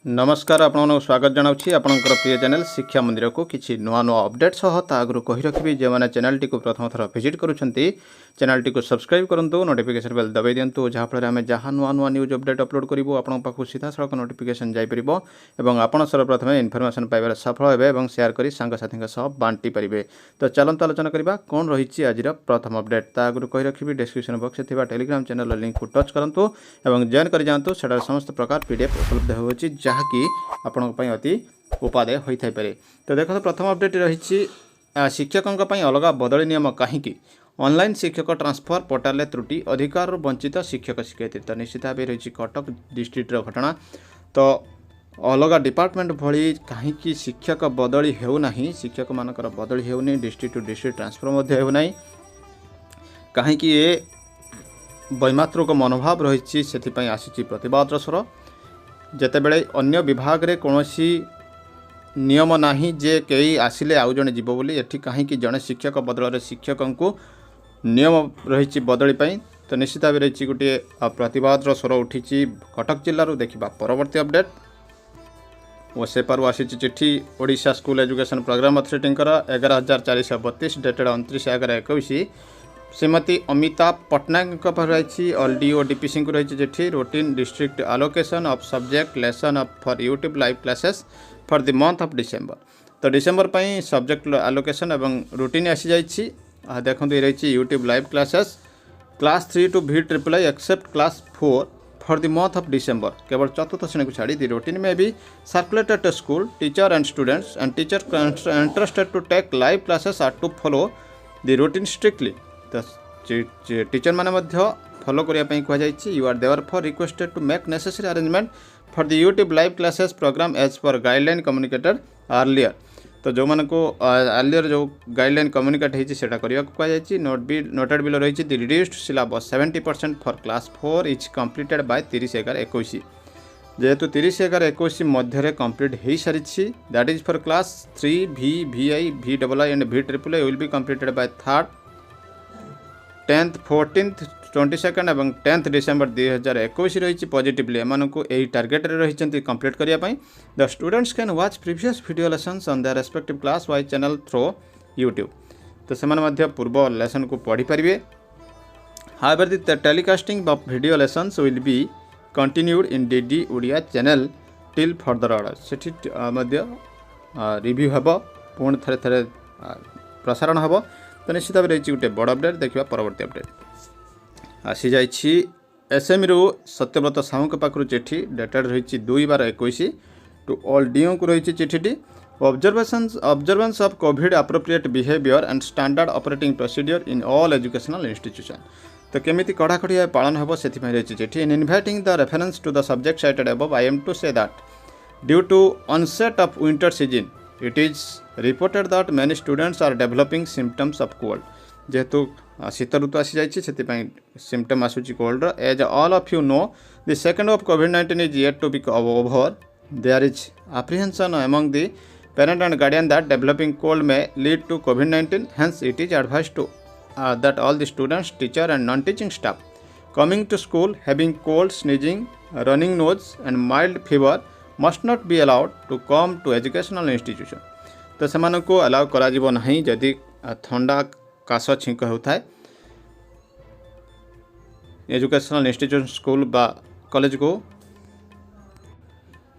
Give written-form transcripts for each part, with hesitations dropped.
नमस्कार आपको स्वागत जनाऊँगी आपणकर प्रिय चैनल शिक्षा मंदिर को किसी नुआ नुआ अपडेट सह आगु कही रखी जो मैंने चैनल टी प्रथम थर विजिट करुँच चैनल टी सब्सक्राइब करूँ नोटिफिकेशन बेल दबाई दिंतु जहाँफल आम जहाँ नुआ नुआ न्यूज अपडेट अपलोड करूँ आपण पाखु सीधा सड़क नोटिफिकेशन जापर और आपड़ सर्वप्रथम इनफर्मेशन पाइबार सफल हे सेयार कर सांगसाथी बांटी पारे। तो चलते आलोचना करवा कौन रही आज प्रथम अपडेट ता आगु कही रखी डिस्क्रिप्शन बॉक्स में टेलीग्राम चैनल लिंक को टच करूँ और जॉइन कर जातु से समस्त प्रकार पीडीएफ उपलब्ध होगी जहाँकि आपण अति उपादेय होता है। तो देखो प्रथम अपडेट रही शिक्षकों अलग बदली नियम कहीं ऑनलाइन शिक्षक ट्रांसफर पोर्टाल त्रुटि अधिकार वंचित शिक्षक शिक्षयित्री। तो निश्चित भाव रही कटक डिस्ट्रिक्ट घटना। तो अलग डिपार्टमेंट भली कहीं शिक्षक बदली होना शिक्षक मानकर बदली होनी डिस्ट्रिक्ट टू डिस्ट्रिक्ट ट्रांसफर होना कहीं ये वैमातृक मनोभाव रही से आसी प्रतिवाद स्वर जेते बेले अन्य विभाग रे कौनसी नियम नाही जे कई आसिले आउ जने जीव बोली एठी कहीं जड़े शिक्षक बदल शिक्षक को नियम रही बदली पाई। तो निश्चित भाव रही गोटे प्रतिवाद स्वर उठी कटक जिलूर देखा परवर्ती अपडेट और सेपार आसी चिठी Odisha school education program authority 11,432 dated 29/11/21 Shrimati Amita Pattanaik रही एलडीओ डीपीसी को रही चिठी routine district allocation of subject lesson of for YouTube live classes for the month of December. तो डिसेंबर पर सब्जेक्ट आलोकेशन एवं रूटीन आसी जाइए देखो ये रही YouTube live classes class 3 to VIII except class 4 for the month of December केवल चतुर्थ श्रेणी को छाड़ी द रूटीन में भी circulated to school teacher and students and teacher interested to take live classes are to follow the routine strictly. तो teacher मैंने follow करने कहुई you are therefore requested to make necessary arrangement for the YouTube live classes programme as per guideline communicated earlier. तो जो मानक earlier जो guideline communicate होता कहुई नोटेड बिलो रही the reduced syllabus 70% for class 4 is completed bye 30/11/21 जेहेतु 30/11/21 मध्य complete हो सारी that is for class 3 VI VII and VIII will be completed by 3rd 10th 14th 22nd और 10th डिसेंबर 2021 रही positively M को यही target रही complete करने। The students can watch previous video lessons on the respective class wise channel through YouTube. तो से पूर्व lesson को पढ़ी पारे। However the telecasting of video lessons will be continued in DD Odia channel till further order सेठी review हम पुणी थे प्रसारण हम। तो निश्चित भाव रही गोटे बड़ अपडेट देखा परवर्ती अपडेट आसी जाइए एसएमई सत्यव्रत साहू पाखु चिठी डेटेड रही 2/12/21 टू ऑल डीओ को रही चिठी observance of COVID appropriate behaviour and standard operating procedure in all educational institution. तो केमिति कड़ाकड़ी भाव पालन हम से रही चिठी in inviting the reference to the subject cited above I am to say that due to onset of winter season it is reported that many students are developing symptoms of cold जेहेतु शीत ऋतु आसी जाइए symptom आसूची cold as all of you know the second of COVID-19 is yet to be over there is apprehension among the parent and guardian that developing cold may lead to COVID-19 hence it is advised to that all the students teacher and non-teaching staff coming to school having cold sneezing running nose and mild fever must not be allowed to come to educational institution। तो सेमान को allow करा जीवो नहीं जदि ठंडा काश छींक होता है एजुकेशनल इंस्टीट्यूशन स्कूल बा कॉलेज को।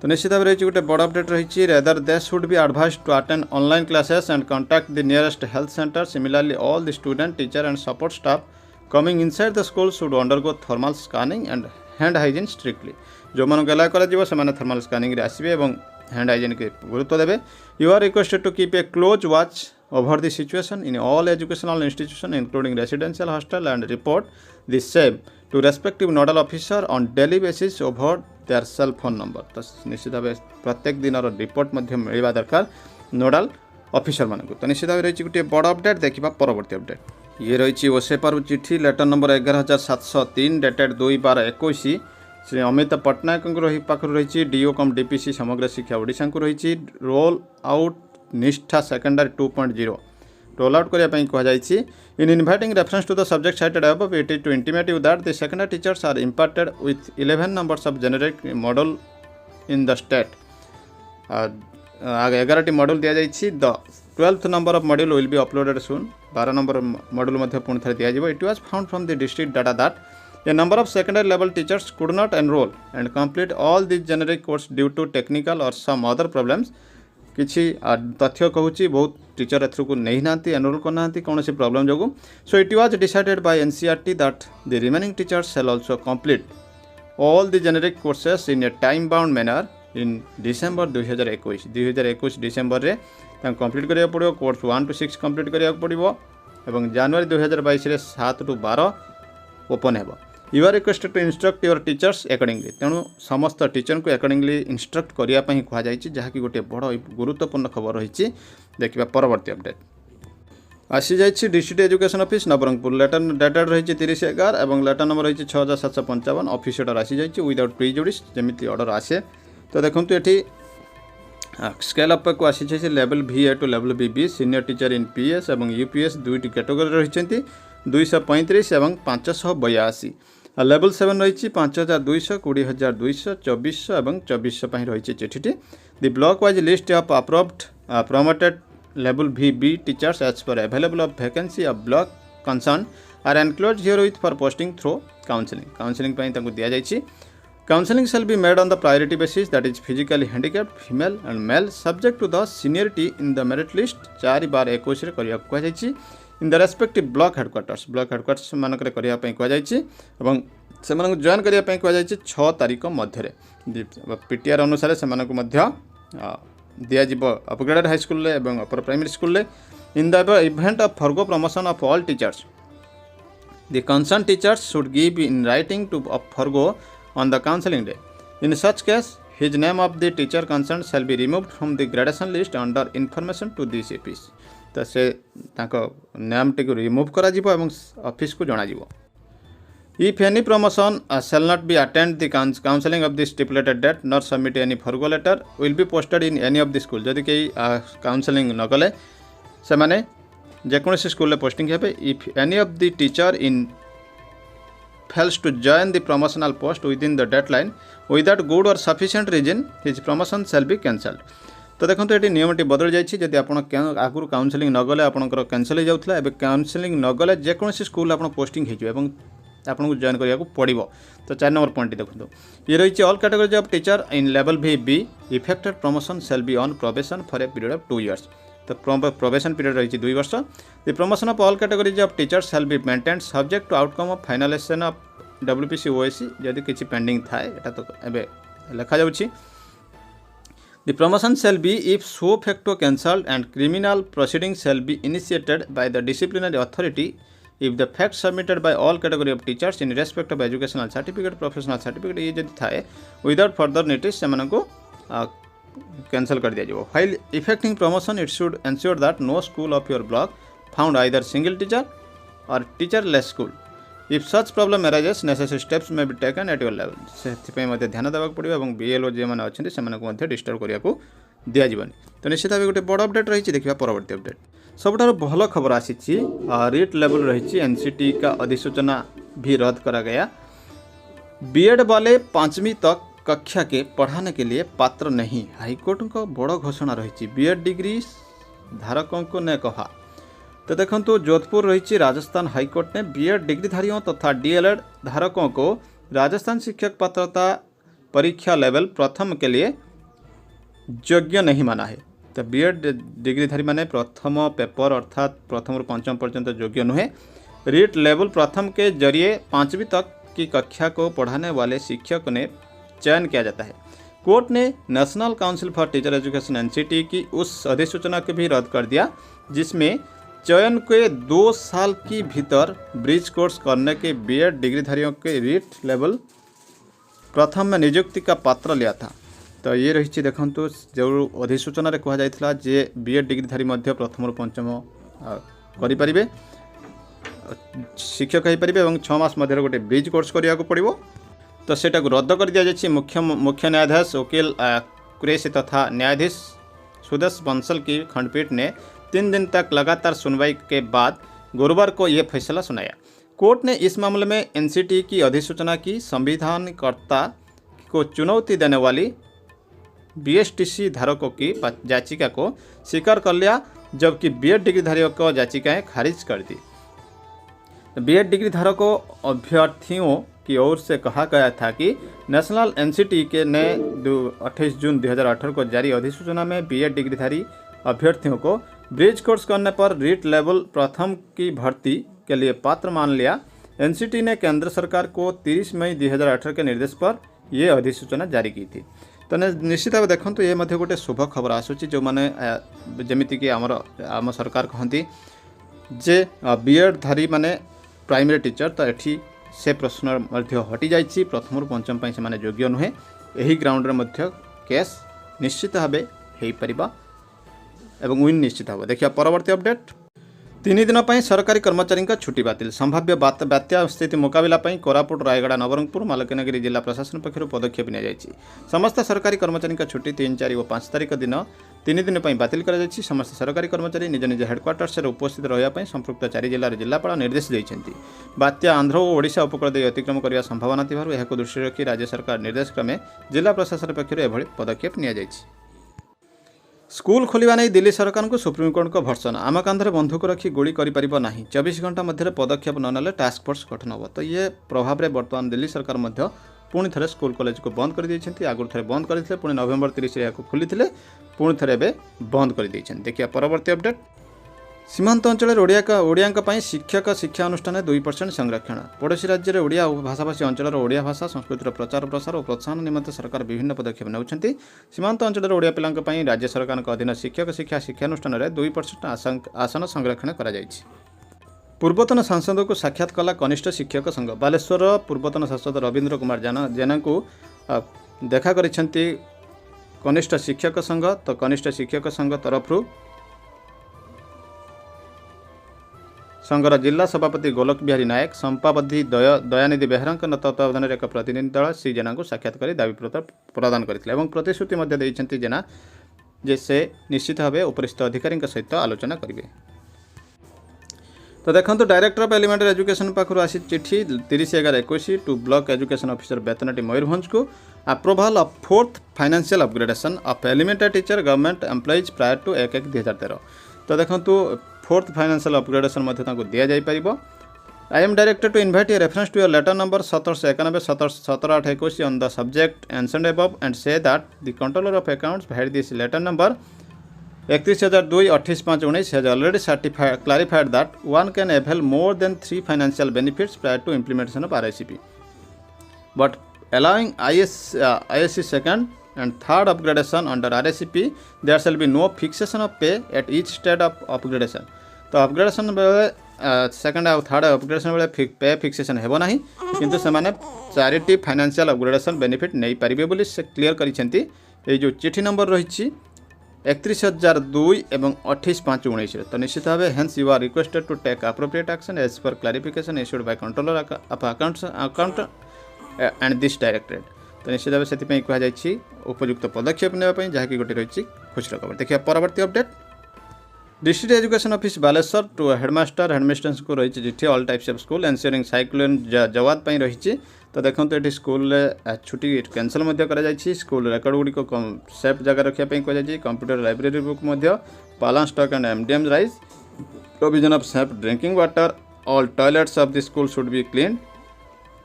तो निश्चित भाव रही गोटे बड़ अपडेट रही rather they should be advise to attend online classes and contact the nearest health centre. Similarly all the student teacher and support staff coming inside the school should undergo thermal scanning and hand hygiene strictly. जो मन को allow कर thermal scanning आसबे और hand hygiene के गुरुत्व देवे। You are requested to keep a close watch over the situation in all educational institution including residential hostel and report the same to respective nodal officer on daily basis over their cell phone number. तो निश्चित भाव प्रत्येक दिन report मिलवा दरकार nodal officer मानक। तो निश्चित भाव रही गोटे बड़ अपडेट देखा परवर्ती अपडेट ये रही ओसेपार चिठी letter number 11,703 dated 2/12/21 Shri Amita Pattnaik पाखु रही DO cum DPC Samagra Shiksha Odisha को रही roll out Nishtha secondary 2.0 roll out करने कहुई in inviting reference to the subject cited above it is to intimate you that the secondary teachers are imparted with 11 numbers of generic model in the state आगे 11टी module दिया जाइछि। The 12th number of module will be uploaded soon. 12 number module मध्ये पुणी थे दिया जिवो। It was found from the district data that a number of secondary level teachers could not enroll and complete all this generic course due to technical or some other problems. किछि तथ्य कहूँ बहुत teacher एथर को नहीं नांती enrol करना कौन सी problem जो। So it was decided by NCERT that the remaining teachers shell also complete all the generic courses in A time bound manner in December 2021 December रे कंप्लीट करिया पड़ो। कोर्स 1 to 6 कंप्लीट करिया पड़ो एवं जनवरी 2022 रे 7 to 12 ओपन हेबो। You are requested to instruct your teachers accordingly. तेणु समस्त टीचर को अकॉर्डिंगली इंस्ट्रक्ट करिया पई कहा जायछि, जहाँकि गोटे बड़ गुरुत्वपूर्ण खबर रही। देखिबा परवर्ती अपडेट आसी जाइछि। District education office Nabarangpur letter dated रही 30/11 और लेटर नंबर रही 6755। ऑफिस ऑर्डर आसी जाइछि विदाउट प्रिजुडिस जमिति ऑर्डर आसे। तो देखो ये स्केल अप को आसी level VA to level BB senior teacher in PS और UPS दुईटी कैटेगरी रही 235 और 582। लेवल 7 रही 5200, 20200, 2400 और 2400 रही चिठीटी। The block wise list of approved promoted level VB teachers as per available of vacancy of block concern are enclose herewith for posting through counseling दिया जाइछि। Counseling shall be made on the priority basis, that is physically handicapped female and male subject to the seniority in the merit list 4/21 रे करिया को जाइछि in the respective block headquarters मानक रे करिया पई को जाइछि एवं से मानक जॉइन करिया पई को जाइछि 6 तारिख मध्य रे। PTR अनुसार से मानक मध्य दिया जिवो अपग्रेडेड हाई स्कूल ले एवं अपर प्राइमरी स्कूल ले। in the event of forgo promotion of all teachers, the concerned teachers should give in writing to forgo on the counseling day. In such case, his name of the teacher concerned shall be removed from the gradation list under information to the CPs. तो से ताको नाम T को remove करा जिवो एवं office को जणा जिवो। If any promotion shall not be attend the counseling of the stipulated date nor submit any forgo letter will be posted in any of the school. जदि कई काउंसलिंग न गले से माने जेकोसी स्कूल पोस्टिंग हेबे। If any of the teacher in fails to join the promotional post within the deadline without good or sufficient reason, his promotion shall be cancelled. तो देखो ये नियमटी बदल जाइए। जदि आप आगुरी काउंसलिंग न गले आपंकर कैंसल हो जाऊला, एवं काउंसलिंग न गले जेकोसी स्कूल आप पोस्टिंग हो आपको जॉइन करा पड़ो। तो 4 नंबर पॉइंट देखो ये रही all categories of teacher in level VB effected promotion shall be on probation for a period of 2 years। तो प्रोबेशन पीरियड रही 2 वर्ष। The promotion of all categories of teachers shall be maintained subject to outcome of finalisation of WPC OSC जदि किसी pending थाए एटा तो एबे लिखा जाउछि। The promotion shall be ipso facto cancelled and criminal proceeding shall be initiated by the disciplinary authority if the fact submitted by all category of teachers in respect of educational certificate professional certificate ये जदि थाए without further notice से मानको cancel कर दिया जाओ। While effecting promotion it should ensure that no school of your block found either single teacher or teacherless school. If such problem arises necessary steps may be taken at your level. से ध्यान देवाक पड़ो और BLO जो मैंने अच्छे से disturb करने को दि जावनी। तो निश्चित भाव गोटे बड़ अपडेट रही। देखिए परवर्ती अपडेट सबुठार भल खबर आसी रीट लेवल रही NCT का अधिसूचना भी रद्द करा गया। B.Ed वाले 5वीं तक कक्षा के पढ़ाने के लिए पात्र नहीं, हाईकोर्ट का बड़ घोषणा रही। B.Ed डिग्री धारकों को ने कहा। तो देखो जोधपुर रही राजस्थान हाईकोर्ट ने B.Ed डिग्रीधारियों तथा DLED धारकों को राजस्थान शिक्षक पात्रता परीक्षा लेवल प्रथम के लिए योग्य नहीं माना है। तो B.Ed डिग्रीधारी माने प्रथम पेपर अर्थात प्रथम रु 5वीं पर्यंत योग्य नुहे। रीट लेवल प्रथम के जरिए 5वीं तक की कक्षा को पढ़ाने वाले शिक्षक ने चयन किया जाता है। कोर्ट ने national council for teacher education NCT की उस अधिसूचना को भी रद्द कर दिया जिसमें चयन के 2 साल की भीतर ब्रिज कोर्स करने के B.Ed डिग्रीधारियों के रीट लेवल प्रथम में नियुक्ति का पात्र लिया था। तो ये रही देखो जो अधिसूचना कह जाता जे B.Ed डिग्रीधारी प्रथम रु 5वीं करें शिक्षक हो पारे और 6 मास मध्य गोटे ब्रिज कोर्स करने को पड़ो। तो सेटा रद्द कर दिया जाए। मुख्य न्यायाधीश वकील कुरैशी तथा न्यायाधीश सुदेश बंसल की खंडपीठ ने 3 दिन तक लगातार सुनवाई के बाद गुरुवार को यह फैसला सुनाया। कोर्ट ने इस मामले में NCT की अधिसूचना की संविधानकर्ता को चुनौती देने वाली बीएसटीसी धारकों की याचिका को स्वीकार कर लिया, जबकि बीएड डिग्री धारियों को याचिकाएं खारिज कर दी। बीएड डिग्री धारकों अभ्यर्थियों की ओर से कहा गया था कि नेशनल एनसीटी के ने 28 जून 2018 को जारी अधिसूचना में बीएड डिग्रीधारी अभ्यर्थियों को ब्रिज कोर्स करने पर रीट लेवल प्रथम की भर्ती के लिए पात्र मान लिया। एनसीटी ने केंद्र सरकार को 30 मई 2018 के निर्देश पर यह अधिसूचना जारी की थी। तो निश्चित भाव देखो ये गोटे शुभ खबर आसूची जो मैंने जमीक आम सरकार कहती जे बीएड धारी माने प्राइमरी टीचर तो ये से प्रश्न हटि जाइए, प्रथम पंचम से योग्य नुहे। यही ग्राउंड रे केस निश्चित भाव हो पार एवं विन निश्चित भाव। देखिए परवर्ती अपडेट। 3 दिन पर सरकारी कर्मचारी छुट्टी बातिल। संभाव्य बात्या स्थिति मुकाबला कोरापुट, रायगड़ा, नवरंगपुर, मालकानगिरी जिला प्रशासन पक्षर पदक्षेप नि समस्त सरकारी कर्मचारी छुट्टी 3, 4 और 5 तारिख दिन 3 दिन पर बातिल कर समस्त सरकारी कर्मचारी निज निज हेडक्वार्टर्स उपस्थित रहा संपृक्त 4 जिलार जिलापाल निर्देश देते। बात्या आंध्र और ओडिशा उपकूल दे अतिक्रम करने संभावना थी दृष्टि रखी राज्य सरकार निर्देश क्रमे जिला प्रशासन पक्षर एभली पदक्षेप नि स्कूल खोलिबा नहीं दिल्ली सरकार को सुप्रीमकोर्ट को भर्सन। आम कांधरे बंधुक रखी गुड़ी करें 24 घंटा मध्य पदक्षेप न टास्क फोर्स गठन हो। तो ये प्रभाव में बर्तमान दिल्ली सरकार पुणी थे स्कूल कॉलेज को बंद कर देते। आगुरी थे बंद करते पुणी नवेम्बर 30 खोली पुणी थे बंद कर देते। देखिए परवर्ती अपडेट। सीमांत अंचल ओडिया शिक्षक शिक्षा अनुष्ठान 2% संरक्षण। पड़ोशी राज्य में ओडिया भाषाभाषी अंचल ओडिया भाषा संस्कृतिर प्रचार प्रसार और प्रोत्साहन निमंते सरकार विभिन्न पदक्षेप नेउछन्ति। सीमांत अंचल ओडिया पिलांक पई राज्य सरकार अधीन शिक्षक शिक्षा शिक्षानुष्ठान 2% आसन संरक्षण करा जायछि। पूर्वतन सांसद को साक्षात कला कनिष्ठ शिक्षक संघ। बालेश्वर पूर्वतन सांसद रवींद्र कुमार जेना को देखा करिसेंति कनिष्ठ शिक्षक संघ। तो कनिष्ठ शिक्षक संघ तरफ संघर जिला सभापति गोलक बिहारी नायक, संपाबधी दयानिधि बेहरा तत्वावधान एक प्रतिनिधि दल श्री जेना को साक्षात कर दाबीपत्र प्रदान करथिले एवं प्रतिश्रुति देइछन्ति जेना जे से निश्चित भाव उपरिस्थ अधिकारी सहित आलोचना करेंगे। तो देखो डायरेक्टर ऑफ एलिमेंटरी एजुकेशन पाखर आसी चिठी 30/11/21 to block education officer Betanati Mayurbhanj को approval of 4th financial upgradation of elementary teacher government employees prior to 1/1/2013। तो देखो 4th फाइनेंशियल अपग्रेडेशन दि जापर। I am directed to invite a reference to your letter number 1791 on the subject mentioned above and say that the controller of accounts via this letter number 31,002/28/19 has already clarified that one can avail more than 3 financial benefits prior to implementation of RICP. But allowing ISC second and third upgradation under RICP, there shall be no fixation of pay at each stage of upgradation. तो upgradation बेले second आउ third upgradation बेले पे fixation हेबो नाही, किंतु से माने 4टी फाइनेंशियल अपग्रेडेशन बेनिफिट नहीं पारिबे बोली से क्लियर करिसेंती। ए जो चिठी नंबर रही 31,002 एवं 28/5/19। तो निश्चित भाव hence you are requested to take appropriate action as per clarification issued by controller of account and this directorate. तो निश्चित भाव से कहुई उपयुक्त पदक्षेप नापी जहाँकि गोटे रही खुशी खबर। देखिए परवर्ती update. District education office Baleshwar to headmaster headmistress को रही चिठी all types of school ensuring cyclone जवाब रही। तो देखो ये स्कूल छुट्टी कैंसल कर स्कूल रेकर्ड गुड़ी को सेफ जगह रखापी कहुई। कंप्यूटर लाइब्रेरी बुक पालन stock and MDM rice provision of safe drinking water all toilets of the school should be clean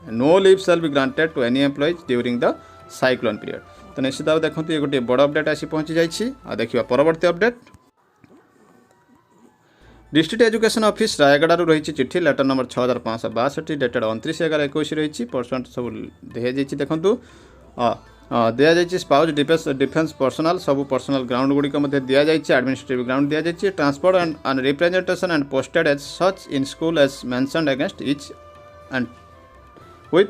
no leave shall be granted to any employees during the cyclone period. तो निश्चित भाव देखो ये गोटे बड़ update आसी पहुँची जाइए। देखिए परवर्ती update. District education office Rayagada रही चिठी लेटर नंबर 6562 डेटेड 29/11/21 रही परसेंट सब दि देखूँ दि जाइए। स्पाउज डिफेंस पर्सनल सब पर्सनल ग्राउंड गुड़िक दि जाइए। एडमिनिस्ट्रेटिव ग्राउंड दि जाइए। Transport and representation and posted as such in school as mentioned against each and with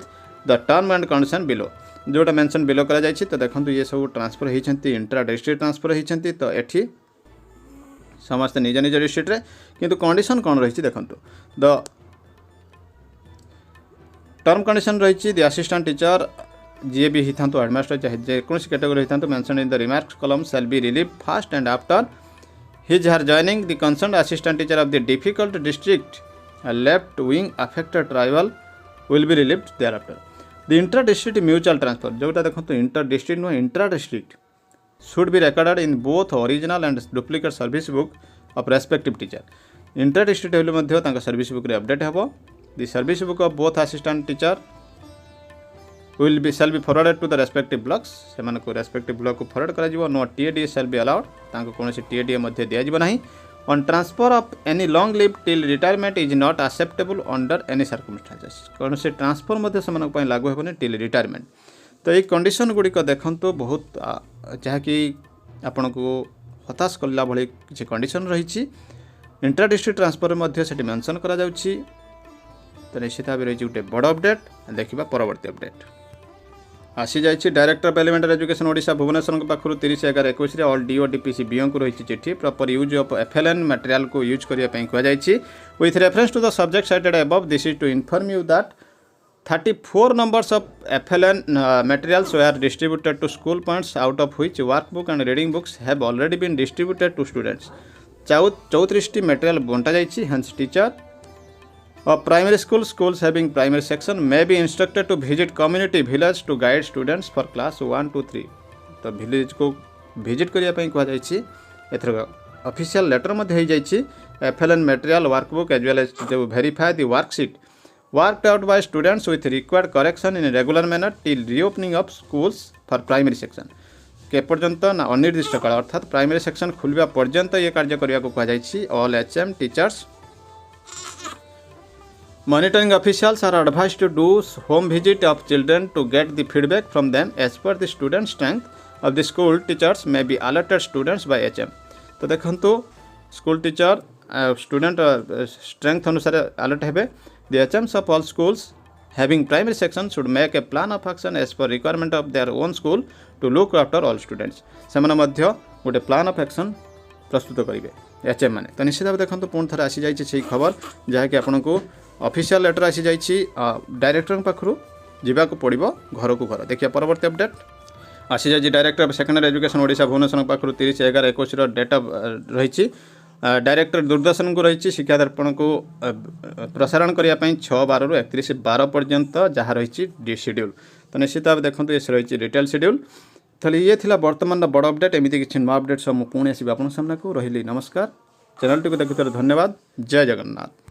the term and condition below जोटा मेंशन बिलो करा जाइए। तो देखो ये सब ट्रांसफर होती इंट्रा डिस्ट्रिक्ट ट्रांसफर होती। तो ये समस्त निज निज डिस्ट्रिक्ट रे किंतु कंडीशन कौन रही देखो द टर्म कंडीशन रही द असिस्टेंट टीचर जी भी होता हेडमास्टर चाहे जेको कैटेगरी होता mention in the remarks column shall be relieve fast and after his her joining the concern assistant teacher of the difficult district left wing affected tribal will be relieved thereafter the inter district mutual transfer जोटा देखो inter district नुह intra district should be recorded in both original and duplicate service book of respective teacher. Inter-district table मध्य तांका service book रे update हबो. The service book of both assistant teacher shall be forwarded to the respective blocks. सेमान को respective block को forward करा जिवो. No TADA shall be allowed. तांको कोनोसी TADA मध्य दिया जिवो नाही. On transfer of any long leave till retirement is not acceptable under any circumstances. कोनोसी ट्रांसफर मध्य सेमान को लागू हेबोनी till retirement. तो ये कंडीशन गुड़िक देखो बहुत जहाँकि आपण को हताश कला भाई किसी कंडीशन रही. इंटर डिस्ट्रिक्ट ट्रांसफर से मेंशन करा जाउछि. तो निश्चित भाव रही गोटे बड़ अपडेट. देखा परवर्ती अपडेट आसी जाइए. Director of elementary education Odisha Bhubaneswar पाखु 30/11/21 ऑल डीओ डीपीसी बीओ को रही चिठी proper use of FLN material को यूज करने कहुई. With reference to the subject cited above this is to inform you that 34 numbers of FLN materials were distributed to school points, out of which workbook and reading books have already been distributed to students. 34 material बंटा जाइछि. Hence teacher of primary schools having primary section may be instructed to visit community village to guide students for class 1 to 3. तो village को visit करिया पई कहा जाइछि. एथर official letter मध्ये हे जाइछि. FLN material workbook as well as to verify the worksheet worked out by students with required correction in a regular manner till reopening of schools for primary section. के पर्यंत ना अनिर्दिष्ट काल अर्थात प्राइमरी सेक्शन खुलवा पर्यंत ये कार्य करने को कहुई. All HM teachers monitoring officials are advised to do home visit of children to get the feedback from them as per the student strength of the school. Teachers may be alerted students by HM. तो देखो school teacher student strength अनुसार alert हेबे. The HMs of all schools having primary section should make a plan of action as per requirement of their own school to look after all students. सेमाने मध्य गोटे plan of action प्रस्तुत करेंगे HM माने. तो निश्चित भाव देखो पुणी थे आसी जाइए से खबर जहाँकि आपन को ऑफिशियल लेटर आसी जाइए डायरेक्टर पाखु जावाक पड़ो घर को घर. देखिए परवर्ती अपडेट आसी जाइए. Director of secondary education Odisha Bhubaneswar पाखु 30/11/21 डेट रही. डायरेक्टर दूरदर्शन को रही शिक्षा दर्पण को प्रसारण करने 6/12 ରୁ 31/12 पर्यंत जहाँ रही शेड्यूल. तो निश्चित भाव देखो ये रही डिटेल शेड्यूल. तो ये थिला वर्तमान बड़ अपडेट. एमती किसी नुआ अपडेट सब मुझे पुणी आसबि आपन सामना को. रही नमस्कार. चैनल टी को देखुथिबार धन्यवाद. जय जगन्नाथ.